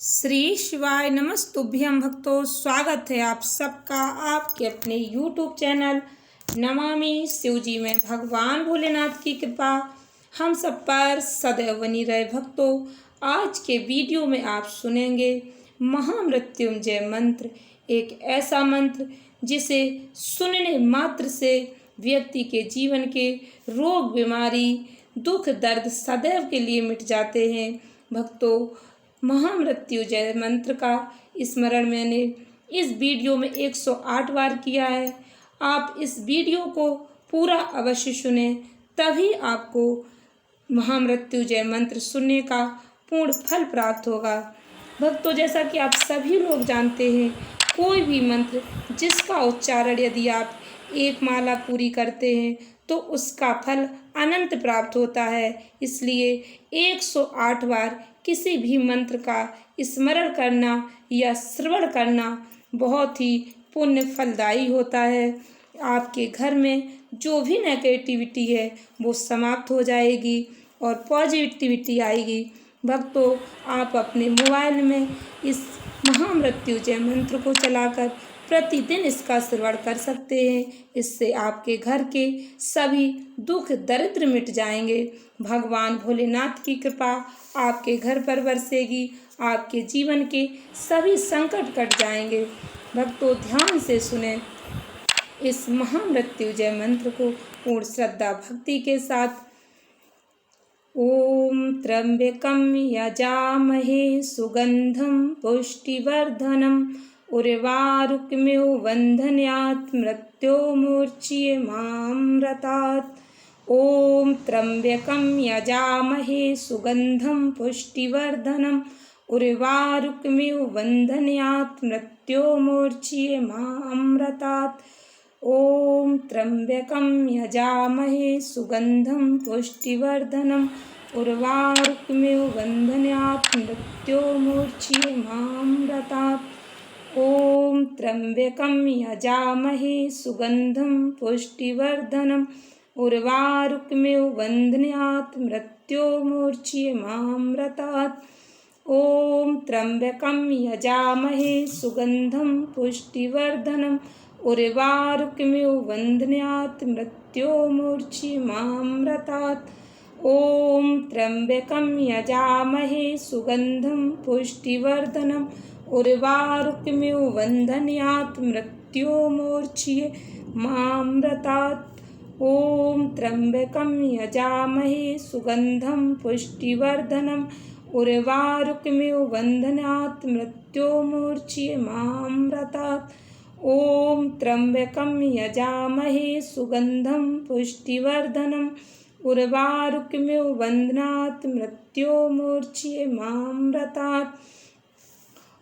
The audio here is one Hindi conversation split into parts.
श्री शिवाय नमस्तुभ्यं भक्तों, स्वागत है आप सबका आपके अपने YouTube चैनल नमामि शिवजी में। भगवान भोलेनाथ की कृपा हम सब पर सदैव बनी रहे। भक्तों, आज के वीडियो में आप सुनेंगे महामृत्युंजय मंत्र, एक ऐसा मंत्र जिसे सुनने मात्र से व्यक्ति के जीवन के रोग बीमारी दुख दर्द सदैव के लिए मिट जाते हैं। भक्तों, महामृत्युंजय मंत्र का स्मरण मैंने इस वीडियो में 108 बार किया है। आप इस वीडियो को पूरा अवश्य सुने, तभी आपको महामृत्युंजय मंत्र सुनने का पूर्ण फल प्राप्त होगा। भक्तों, जैसा कि आप सभी लोग जानते हैं, कोई भी मंत्र जिसका उच्चारण यदि आप एक माला पूरी करते हैं तो उसका फल अनंत प्राप्त होता है। इसलिए 108 बार किसी भी मंत्र का स्मरण करना या श्रवण करना बहुत ही पुण्य फलदायी होता है। आपके घर में जो भी नेगेटिविटी है वो समाप्त हो जाएगी और पॉजिटिविटी आएगी। भक्तों, आप अपने मोबाइल में इस महामृत्युंजय मंत्र को चलाकर प्रतिदिन इसका श्रवण कर सकते हैं। इससे आपके घर के सभी दुख दरिद्र मिट जाएंगे। भगवान भोलेनाथ की कृपा आपके घर पर बरसेगी, आपके जीवन के सभी संकट कट जाएंगे। भक्तों, ध्यान से सुने इस महामृत्युंजय मंत्र को पूर्ण श्रद्धा भक्ति के साथ। ओम त्र्यंबकं यजामहे सुगंधं पुष्टिवर्धनम् उर्वारुकमिव बन्धनात् मृत्योर्मुच्यमामृतात्। ओम त्र्यंबकं यजामहे सुगंधं पुष्टिवर्धनम् उर्वारुकमिव बन्धनात् मृत्योर्मुच्यमामृतात्। ओम त्र्यंबकं यजामहे सुगंधं पुष्टिवर्धनम् उर्वारुकमिव बन्धनात् मृत्योर्मुच्यमामृतात्। ओम त्र्यंबकं यजामहे सुगंधं पुष्टिवर्धनम् उर्वारुकमिव बन्धनात् मृत्योर्मुच्यमामृतात्। ओम त्र्यंबकं यजामहे सुगंधं पुष्टिवर्धनम् उर्वारुकमिव बन्धनात् मृत्योर्मुच्यमामृतात्। ओम त्र्यंबकं यजामहे सुगंधं पुष्टिवर्धनम् उर्वारुकमिव बन्धनात् मृत्योर्मुच्यमामृतात्। ओम त्र्यंबकं यजामहे सुगंधं पुष्टिवर्धनम् उर्वारुकमिव बन्धनात् मृत्योर्मुच्यमामृतात्। ओम त्र्यंबकं यजामहे सुगंधं पुष्टिवर्धनम् उर्वारुकमिव बन्धनात् मृत्योर्मुच्यमामृतात्।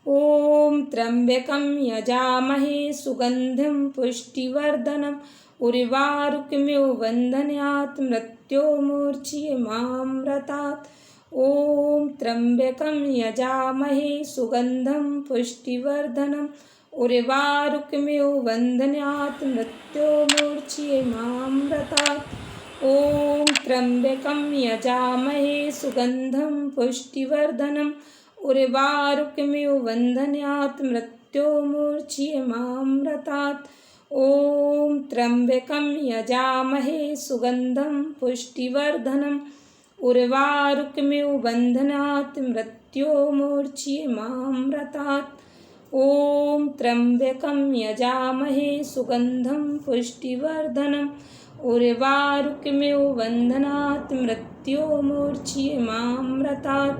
ओम त्र्यंबकं यजामहे सुगंधं पुष्टिवर्धनम् उर्वारुकमिव बन्धनात् मृत्योर्मुच्यमामृतात्। ओम त्र्यंबकं यजामहे सुगंधं पुष्टिवर्धनम् उर्वारुकमिव बन्धनात् मृत्योर्मुच्यमामृतात्। ओम त्र्यंबकं यजामहे सुगंधं पुष्टिवर्धनम् उर्वारुकमिव बन्धनात् मृत्योर्मुच्यमामृतात्। ओम त्र्यंबकं यजामहे सुगंधं पुष्टिवर्धनम् उर्वारुकमिव बन्धनात् मृत्योर्मुच्यमामृतात्। ओम त्र्यंबकं यजामहे सुगंधं पुष्टिवर्धनम् उर्वारुकमिव बन्धनात् मृत्योर्मुच्यमामृतात्।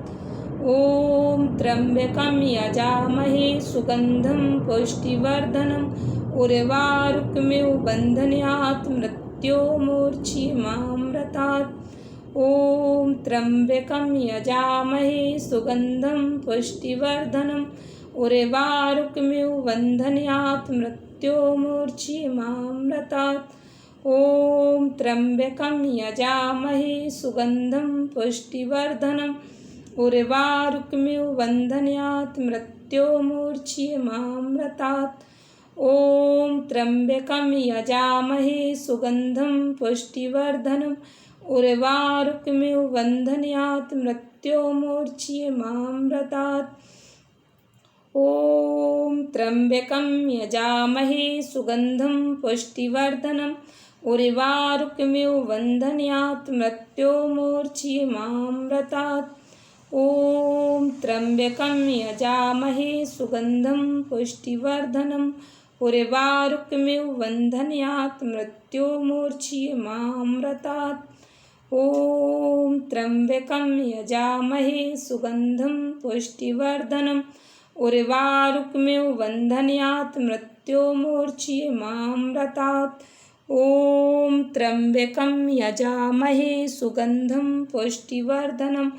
ओम त्र्यंबकं यजामहे सुगंधं पुष्टिवर्धनम् उर्वारुकमिव बन्धनात् मृत्योर्मुच्यमामृतात्। ओम त्र्यंबकं यजामहे सुगंधं पुष्टिवर्धनम् उर्वारुकमिव बन्धनात् मृत्योर्मुच्यमामृतात्। ओम त्र्यंबकं यजामहे सुगंधं पुष्टिवर्धनम् उर्वारुकमिव बन्धनात् मृत्योर्मुच्यमामृतात्। ओम त्र्यंबकं यजामहे सुगंधं पुष्टिवर्धनम् उर्वारुकमिव बन्धनात् मृत्योर्मुच्यमामृतात्। ॐ त्र्यम्बकं यजामहे सुगन्धं पुष्टिवर्धनम् उर्वारुकमिव बन्धनात् मृत्योर्मुक्षीयमामृतात्। ॐ त्र्यम्बकं यजामहे सुगन्धं पुष्टिवर्धनम् उर्वारुकमिव बन्धनात् मृत्योर्मुक्षीयमामृतात्। ॐ त्र्यम्बकं यजामहे सुगन्धं पुष्टिवर्धनम् उर्वारुकमिव बन्धनात् मृत्योर्मुक्षीयमामृतात्। ॐ त्र्यम्बकं यजामहे सुगन्धं पुष्टिवर्धनम्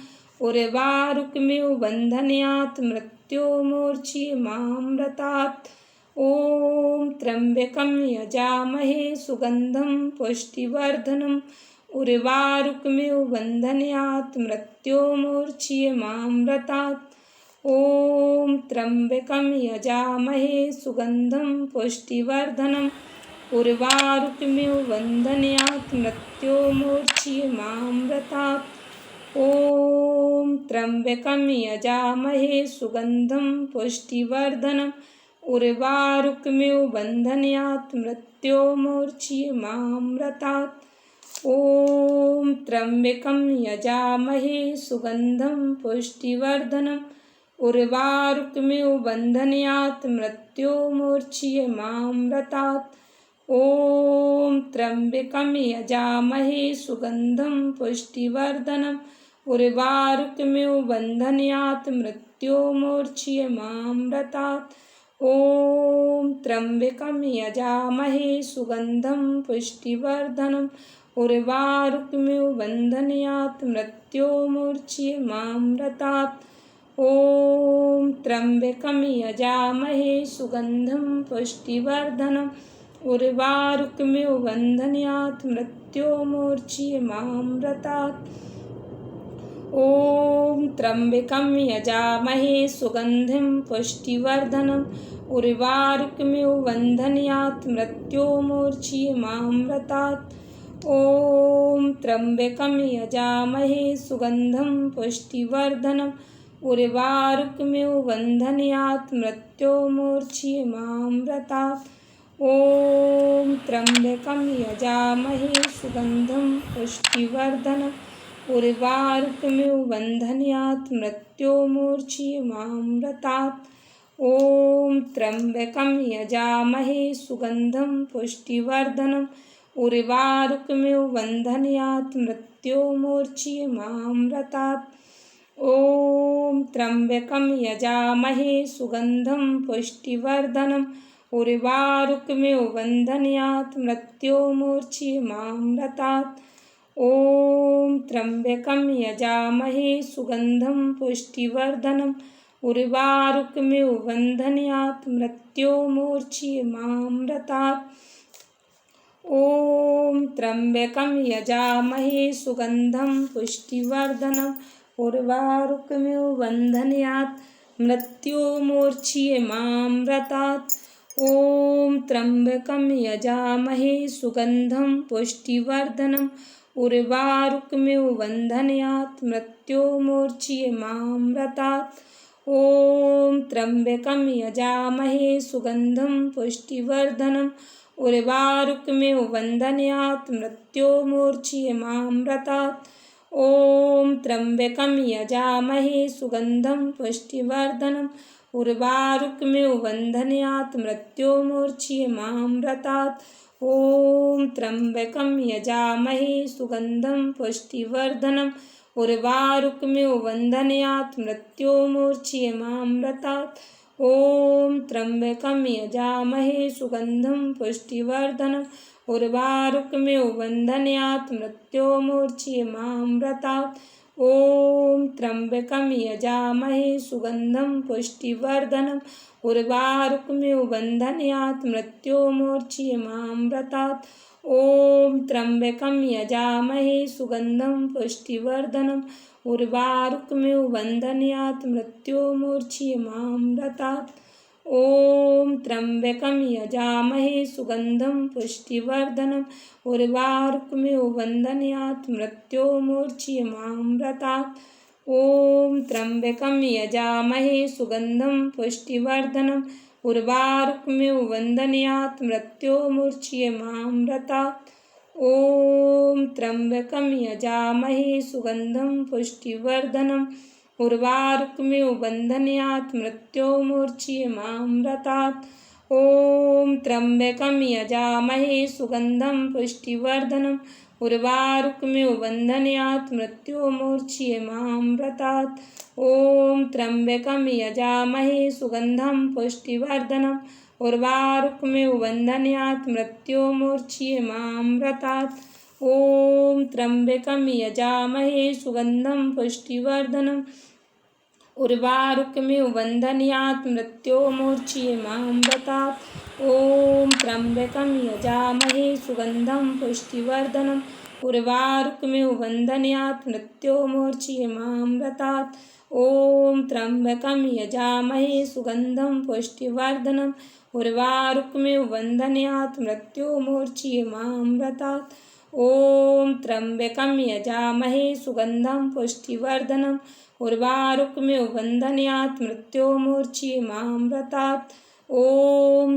उर्वारुकमिव बन्धनात् मृत्योर्मुक्षीयमामृतात्। ॐ त्र्यम्बकं यजामहे सुगन्धं पुष्टिवर्धनम् उर्वारुकमिव बन्धनात् मृत्योर्मुक्षीयमामृतात्। ॐ त्र्यम्बकं यजामहे सुगन्धं पुष्टिवर्धनम् उर्वारुकमिव बन्धनात् मृत्योर्मुक्षीयमामृतात्। ॐ त्र्यम्बकं यजामहे सुगन्धं पुष्टिवर्धनम् उर्वारुकमिव बन्धनात् मृत्योर्मुक्षीयमामृतात्। ॐ त्र्यम्बकं यजामहे सुगन्धं पुष्टिवर्धनम् उर्वारुकमिव बन्धनात् मृत्योर्मुक्षीयमामृतात्। ॐ त्र्यम्बकं यजामहे सुगन्धं पुष्टिवर्धनम् उर्वारुकमिव बन्धनात् मृत्योर्मुक्षीयमामृतात्। ॐ त्र्यम्बकं यजामहे सुगन्धं पुष्टिवर्धनम् उर्वारुकमिव बन्धनात् मृत्योर्मुक्षीयमामृतात्। ॐ त्र्यम्बकं यजामहे सुगन्धं पुष्टिवर्धनम् उर्वारुकमिव बन्धनात् मृत्योर्मुक्षीयमामृतात्। ॐ त्र्यम्बकं यजामहे सुगन्धं पुष्टिवर्धनम् उर्वारुकमिव बन्धनात् मृत्योर्मुक्षीयमामृतात्। ॐ त्र्यम्बकं यजामहे सुगन्धं पुष्टिवर्धनम् उर्वारुकमिव बन्धनात् मृत्योर्मुक्षीयमामृतात्। ॐ त्र्यम्बकं यजामहे सुगन्धं पुष्टिवर्धनम् उर्वारुकमिव बन्धनात् मृत्योर्मुक्षीयमामृतात्। ॐ त्र्यम्बकं यजामहे सुगन्धं पुष्टिवर्धनम् उर्वारुकमिव बन्धनात् मृत्योर्मुक्षीयमामृतात्। ॐ त्र्यम्बकं यजामहे सुगन्धं पुष्टिवर्धनम् उर्वारुकमिव बन्धनात् मृत्योर्मुक्षीयमामृतात्। ॐ त्र्यम्बकं यजामहे सुगन्धं पुष्टिवर्धनम् उर्वारुकमिव बन्धनात् मृत्योर्मुक्षीयमामृतात्। ॐ त्र्यम्बकं यजामहे सुगन्धं पुष्टिवर्धनम् उर्वारुकमिव बन्धनात् मृत्योर्मुक्षीयमामृतात्। ॐ त्र्यम्बकं यजामहे सुगन्धं पुष्टिवर्धनम् उर्वारुकमिव बन्धनात् मृत्योर्मुक्षीयमामृतात्। ॐ त्र्यम्बकं यजामहे सुगन्धं पुष्टिवर्धनम् उर्वारुकमिव बन्धनात् मृत्योर्मुक्षीयमामृतात्। ॐ त्र्यम्बकं यजामहे सुगन्धं पुष्टिवर्धनम् उर्वारुकमिव बन्धनात् मृत्योर्मुक्षीयमामृतात्। ॐ त्र्यम्बकं यजामहे सुगन्धं पुष्टिवर्धनम् उर्वारुकमिव बन्धनात् मृत्योर्मुक्षीयमामृतात्। ॐ त्र्यम्बकं यजामहे सुगन्धं पुष्टिवर्धनम् उर्वारुकमिव बन्धनात् मृत्योर्मुक्षीयमामृतात्। ॐ त्र्यम्बकं यजामहे सुगन्धं पुष्टिवर्धनम् उर्वारुकमिव बन्धनात् मृत्योर्मुक्षीयमामृतात्। ॐ त्र्यम्बकं यजामहे सुगन्धं पुष्टिवर्धनम् उर्वारुकमिव बन्धनात् मृत्योर्मुक्षीयमामृतात्। ॐ त्र्यम्बकं यजामहे सुगन्धं पुष्टिवर्धनम् उर्वारुकमिव बन्धनात् मृत्योर्मुक्षीयमामृतात्। ॐ त्र्यम्बकं यजामहे सुगन्धं पुष्टिवर्धनम् उर्वारुकमिव बन्धनात् मृत्योर्मुच्यमामृतात्। ॐ त्र्यम्बकं यजामहे सुगन्धं पुष्टिवर्धनम् उर्वारुकमिव बन्धनात् मृत्योर्मुच्यमामृतात्। ॐ त्र्यम्बकं यजामहे सुगन्धं पुष्टिवर्धनम् उर्वारुकमिव बन्धनात् मृत्योर्मुच्यमामृतात्। ॐ त्र्यम्बकं यजामहे सुगन्धं पुष्टिवर्धनम् उर्वारुकमिव बन्धनात् मृत्योर्मुच्यमामृतात्। ॐ त्र्यम्बकं यजामहे सुगन्धं पुष्टिवर्धनम् उर्वारुकमिव बन्धनात् मृत्योर्मुच्यमामृतात्। ॐ त्र्यम्बकं यजामहे सुगन्धं पुष्टिवर्धनम् उर्वारुकमिव बन्धनात् मृत्योर्मुच्यमामृतात्। ॐ त्र्यम्बकं यजामहे सुगन्धं पुष्टिवर्धनम् उर्वारुकमिव बन्धनात् मृत्योर्मुच्यमामृतात्। ॐ त्र्यम्बकं यजामहे सुगन्धं पुष्टिवर्धनम् उर्वारुकमिव बन्धनात् मृत्योर्मुच्यमामृतात्। ॐ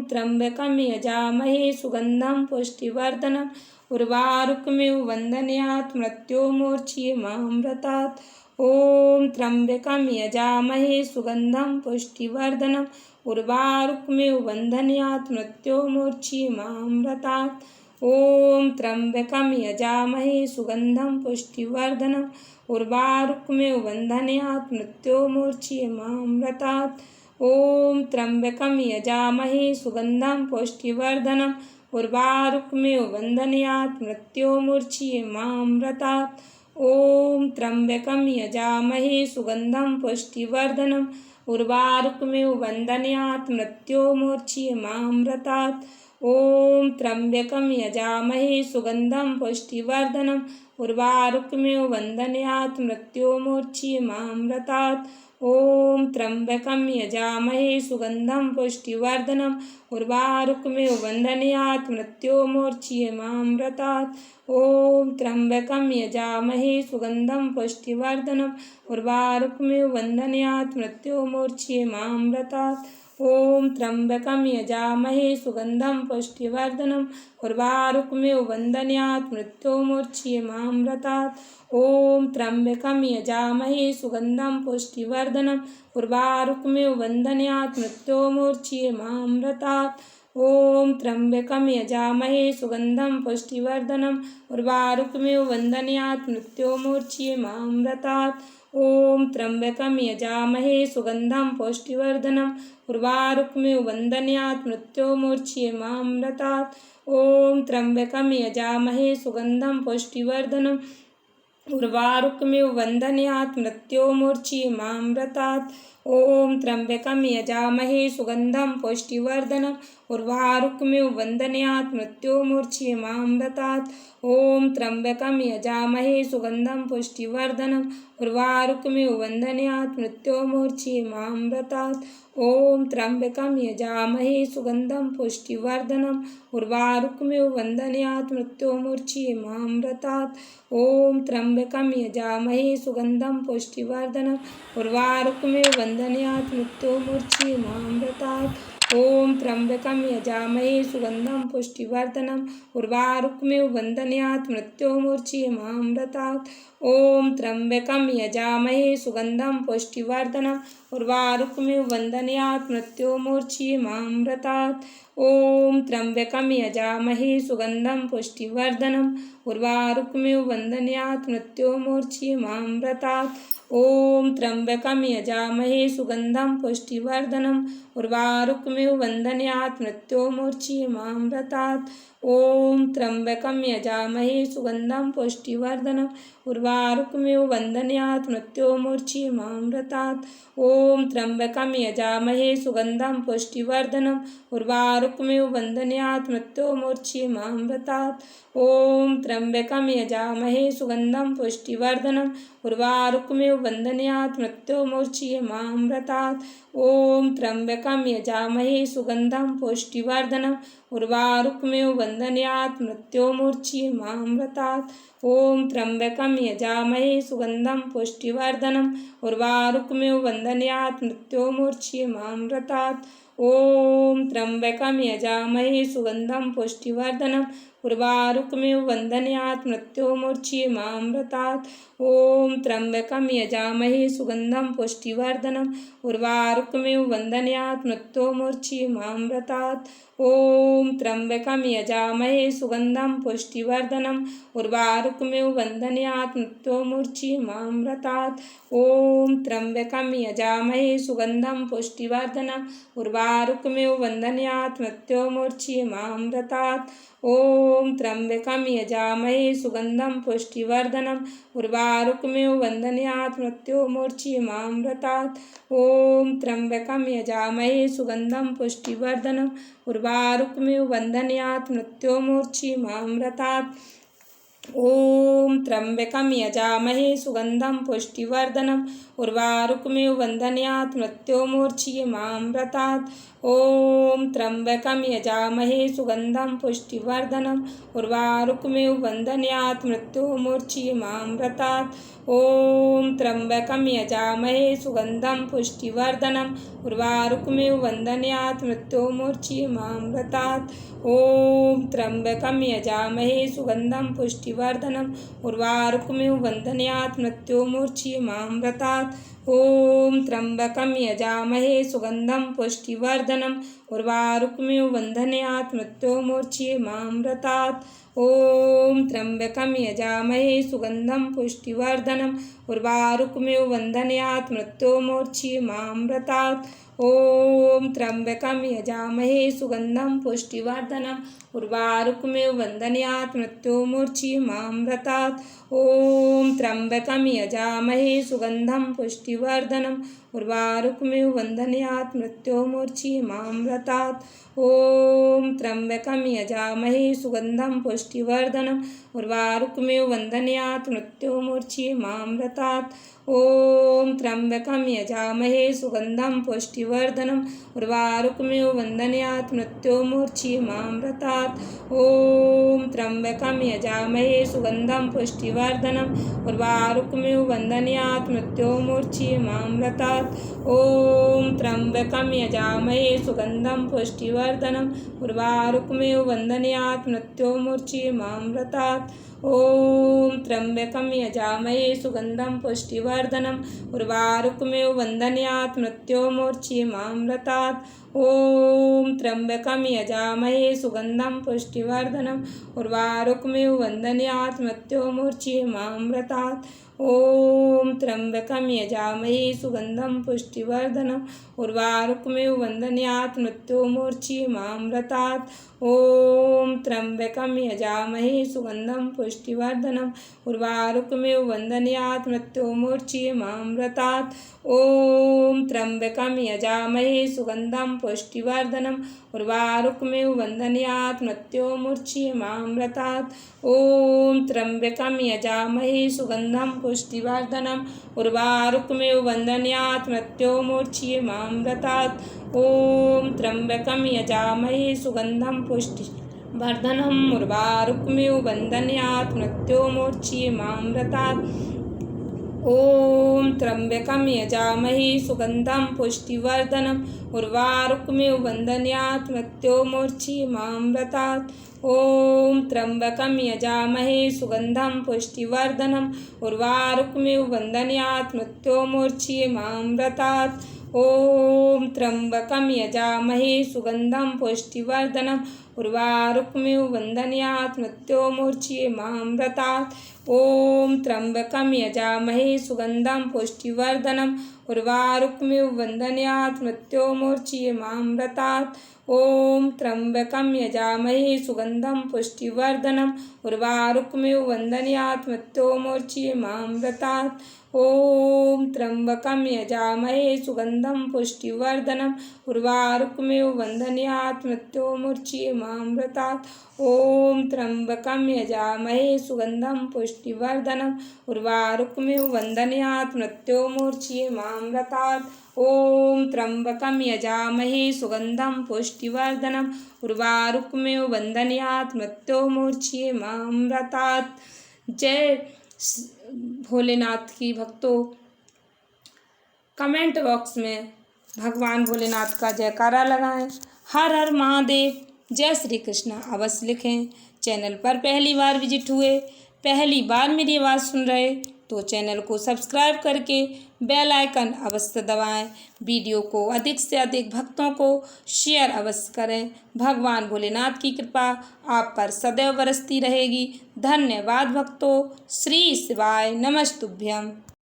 त्र्यम्बकं यजामहे सुगन्धं पुष्टिवर्धनम् उर्वारुकमिव बन्धनात् मृत्योर्मुच्यमामृतात्। ॐ त्र्यम्बकं यजामहे सुगन्धं पुष्टिवर्धनम् उर्वारुकमिव बन्धनात् मृत्योर्मुच्यमामृतात्। ॐ त्र्यम्बकं यजामहे सुगन्धं पुष्टिवर्धनम् उर्वारुकमिव बन्धनात् मृत्योर्मुच्यमामृतात्। ॐ त्र्यम्बकं यजामहे सुगन्धं पुष्टिवर्धनम् उर्वारुकमिव बन्धनात् मृत्योर्मुच्यमामृतात्। ॐ त्र्यम्बकं यजामहे सुगन्धं पुष्टिवर्धनम् उर्वारुकमिव बन्धनात् मृत्योर्मुच्यमामृतात्। ॐ त्र्यम्बकं यजामहे सुगन्धं पुष्टिवर्धनम् उर्वारुकमिव बन्धनात् मृत्योर्मुच्यमामृतात्। ॐ त्र्यम्बकं यजामहे सुगन्धं पुष्टिवर्धनम् उर्वारुकमिव बन्धनात् मृत्योर्मुच्यमामृतात्। ॐ त्र्यम्बकं यजामहे सुगन्धं पुष्टिवर्धनम् उर्वारुकमिव बन्धनात् मृत्योर्मुच्यमामृतात्। ॐ त्र्यम्बकं यजामहे सुगन्धं पुष्टिवर्धनम् उर्वारुकमिव बन्धनात् मृत्योर्मुच्यमामृतात्। ॐ त्र्यम्बकं यजामहे सुगन्धं पुष्टिवर्धनम् उर्वारुकमिव बन्धनात् मृत्योर्मुच्यमामृतात्। ॐ त्र्यम्बकं यजामहे सुगन्धं पुष्टिवर्धनम् उर्वारुकमिव बन्धनात् मृत्योर्मुच्यमामृतात्। ॐ त्र्यम्बकं यजामहे सुगन्धं पुष्टिवर्धनम् उर्वारुकमिव बन्धनात् मृत्योर्मुच्यमामृतात्। ॐ त्र्यम्बकं यजामहे सुगन्धं पुष्टिवर्धनम् उर्वारुकमिव बन्धनात् मृत्योर्मुच्यमामृतात्। ॐ त्र्यम्बकं यजामहे सुगन्धं पुष्टिवर्धनम् उर्वारुकमिव बन्धनात् मृत्योर्मुच्यमामृतात्। ॐ त्र्यम्बकं यजामहे सुगन्धं पुष्टिवर्धनम् उर्वारुकमिव बन्धनात् मृत्योर्मुच्यमामृतात्। ॐ त्र्यम्बकं यजामहे सुगन्धं पुष्टिवर्धनम् उर्वारुकमिव बन्धनात् मृत्योर्मुच्यमामृतात्। ॐ त्र्यम्बकं यजामहे सुगन्धं पुष्टिवर्धनम् उर्वारुकमिव बन्धनात् मृत्योर्मुच्यमामृतात्। ॐ त्र्यम्बकं यजामहे सुगन्धं पुष्टिवर्धनम् उर्वारुकमिव बन्धनात् मृत्योर्मुच्यमामृतात्। ॐ त्र्यम्बकं यजामहे सुगन्धं पुष्टिवर्धनम् उर्वारुकमिव बन्धनात् मृत्योर्मुच्यमामृतात्। ॐ त्र्यम्बकं यजामहे सुगन्धं पुष्टिवर्धनम् उर्वारुकमिव बन्धनात् मृत्योर्मुच्यमामृतात्। ॐ त्र्यम्बकं यजामहे सुगन्धं पुष्टिवर्धनम् उर्वारुकमिव बन्धनात् मृत्योर्मुच्यमामृतात्। ॐ त्र्यम्बकं यजामहे सुगन्धं पुष्टिवर्धनम् उर्वारुकमिव बन्धनात् मृत्योर्मुच्यमामृतात्। ॐ त्र्यम्बकं यजामहे सुगन्धं पुष्टिवर्धनम् उर्वारुकमिव बन्धनात् मृत्योर्मुच्यमामृतात्। ॐ त्र्यम्बकं यजामहे सुगन्धं पुष्टिवर्धनम् उर्वारुकमिव बन्धनात् मृत्योर्मुच्यमामृतात्। ॐ त्र्यम्बकं यजामहे सुगन्धं पुष्टिवर्धनम् उर्वारुकमेव वन्दन्यात् मृत्योर्मुच्यमामृतात्। ॐ त्र्यम्बकं यजामहे सुगन्धं पुष्टिवर्धनम् उर्वारुकमेव वन्दन्यात् मृत्योर्मुच्यमामृतात्। ॐ त्र्यम्बकं यजामहे सुगन्धं पुष्टिवर्धनम् उर्वारुकमेव वन्दन्यात् मृत्योर्मुच्यमामृतात्। ॐ त्र्यम्बकं यजामहे सुगन्धं पुष्टिवर्धनम् उर्वारुकमेव वन्दन्यात् मृत्योर्मुच्यमामृतात्। ॐ त्र्यम्बकं यजामहे सुगन्धं पुष्टिवर्धनम् उर्वारुकमेव वन्दन्यात् मृत्योर्मुच्यमामृतात्। ॐ त्र्यम्बकं यजामहे सुगन्धं पुष्टिवर्धनम् उर्वारुकमेव वन्दन्यात् मृत्योर्मुच्यमामृतात्। ॐ त्र्यम्बकं यजामहे सुगन्धं पुष्टिवर्धनम् उर्वारुकमेव वन्दन्यात् मृत्योर्मुच्यमामृतात्। ॐ त्र्यम्बकं यजामहे सुगन्धं पुष्टिवर्धनम् उर्वारुकमेव वन्दन्यात् मृत्योर्मुच्यमामृतात्। ॐ त्र्यम्बकं यजामहे सुगन्धं पुष्टिवर्धनम् उर्वारुकमेव वन्दन्यात् मृत्योर्मुच्यमामृतात्। ॐ त्र्यम्बकं यजामहे सुगन्धं पुष्टिवर्धनम् उर्वारुकमेव वन्दन्यात् मृत्योर्मुच्यमामृतात्। ॐ त्र्यम्बकं यजामहे सुगन्धं पुष्टिवर्धनम् उर्वारुकमेव वन्दन्यात् मृत्योर्मुच्यमामृतात्। ॐ त्र्यम्बकं यजामहे सुगन्धं पुष्टिवर्धनम् उर्वारुकमेव वन्दन्यात् मृत्योर्मुच्यमामृतात्। ॐ त्र्यम्बकं यजामहे सुगन्धं पुष्टिवर्धनम् उर्वारुकमेव वन्दन्यात् मृत्योर्मुच्यमामृतात्। ॐ त्र्यम्बकं यजामहे सुगन्धं पुष्टिवर्धनम् उर्वारुकमेव वन्दन्यात् मृत्योर्मुच्यमामृतात्। ॐ त्र्यम्बकं यजामहे सुगन्धं पुष्टिवर्धनम् उर्वारुकमेव वन्दन्यात् मृत्योर्मुच्यमामृतात्। ॐ त्र्यम्बकं यजामहे सुगन्धं पुष्टिवर्धनम् उर्वारुकमेव वन्दन्यात् मृत्योर्मुच्यमामृतात्। ॐ त्र्यम्बकं यजामहे सुगन्धं पुष्टिवर्धनम् उर्वारुकमेव वन्दन्यात् मृत्योर्मुच्यमामृतात्। ॐ त्र्यम्बकं यजामहे सुगन्धं पुष्टिवर्धनम् उर्वारुकमेव वन्दन्यात् मृत्योर्मुच्यमामृतात्। ॐ त्र्यम्बकं यजामहे सुगन्धं पुष्टिवर्धनम् उर्वारुकमेव वन्दन्यात् मृत्योर्मुच्यमामृतात्। ॐ त्र्यम्बकं यजामहे सुगन्धं पुष्टिवर्धनम् उर्वारुकमेव वन्दन्यात् मृत्योर्मुच्यमामृतात्। ॐ त्र्यम्बकं यजामहे सुगन्धं पुष्टिवर्धनम् उर्वारुकमेव वन्दन्यात् मृत्योर्मुच्यमामृतात्। ॐ त्र्यम्बकं यजामहे सुगन्धं पुष्टिवर्धनम् उर्वारुकमेव वन्दन्यात् मृत्योर्मुच्यमामृतात्। ॐ त्र्यम्बकं यजामहे सुगन्धं पुष्टिवर्धनम् उर्वारुकमेव वन्दन्यात् मृत्योर्मुच्यमामृतात्। ॐ त्र्यम्बकं यजामहे सुगन्धं पुष्टिवर्धनम् उर्वारुकमेव वन्दन्यात् मृत्योर्मुच्यमामृतात्। ॐ त्र्यम्बकं यजामहे सुगन्धं पुष्टिवर्धनम् उर्वारुकमेव वन्दन्यात् मृत्योर्मुच्यमामृतात्। ॐ त्र्यम्बकं यजामहे सुगन्धं पुष्टिवर्धनम् उर्वारुकमेव वन्दन्यात् मृत्योर्मुच्यमामृतात्। ॐ त्र्यम्बकं यजामहे सुगन्धं पुष्टिवर्धनम् उर्वारुकमेव वन्दन्यात् मृत्योर्मुच्यमामृतात्। ॐ त्र्यम्बकं यजामहे सुगन्धं पुष्टिवर्धनम् उर्वारुकमेव वन्दन्यात् मृत्योर्मुच्यमामृतात्। ॐ त्र्यम्बकं यजामहे सुगन्धं पुष्टिवर्धनम् उर्वारुकमेव वन्दन्यात् मृत्योर्मुच्यमामृतात्। ॐ त्र्यम्बकं यजामहे सुगन्धं पुष्टिवर्धनम् उर्वारुकमेव वन्दन्यात् मृत्योर्मुच्यमामृतात्। ॐ त्र्यम्बकं यजामहे सुगन्धं पुष्टिवर्धनम् उर्वारुकमेव वन्दन्यात् मृत्योर्मुच्यमामृतात्। ॐ त्र्यम्बकं यजामहे सुगन्धं पुष्टिवर्धनम् उर्वारुकमेव वन्दन्यात् मृत्योर्मुच्यमामृतात्। ॐ त्र्यम्बकं यजामहे सुगन्धं पुष्टिवर्धनम् उर्वारुकमेव वन्दन्यात् मृत्योर्मुच्यमामृतात्। मुच्येमामृतात्। ओम त्र्यंबकं यजामहे सुगंधं पुष्टिवर्धनम् उर्वारुकमिव बन्धनात् मृत्योर्मुच्येमामृतात्। ओम त्र्यंबकं यजामहे सुगंधं पुष्टिवर्धनम् उर्वारुकमिव बन्धनात् मृत्योर्मुच्येमामृतात्। जय भोलेनाथ की भक्तों, कमेंट बॉक्स में भगवान भोलेनाथ का जयकारा लगाएं। हर हर महादेव, जय श्री कृष्ण अवश्य लिखें। चैनल पर पहली बार विजिट हुए, पहली बार मेरी आवाज़ सुन रहे तो चैनल को सब्सक्राइब करके बेल आइकन अवश्य दबाएं। वीडियो को अधिक से अधिक भक्तों को शेयर अवश्य करें। भगवान भोलेनाथ की कृपा आप पर सदैव बरसती रहेगी। धन्यवाद भक्तों। श्री शिवाय नमस्तुभ्यम।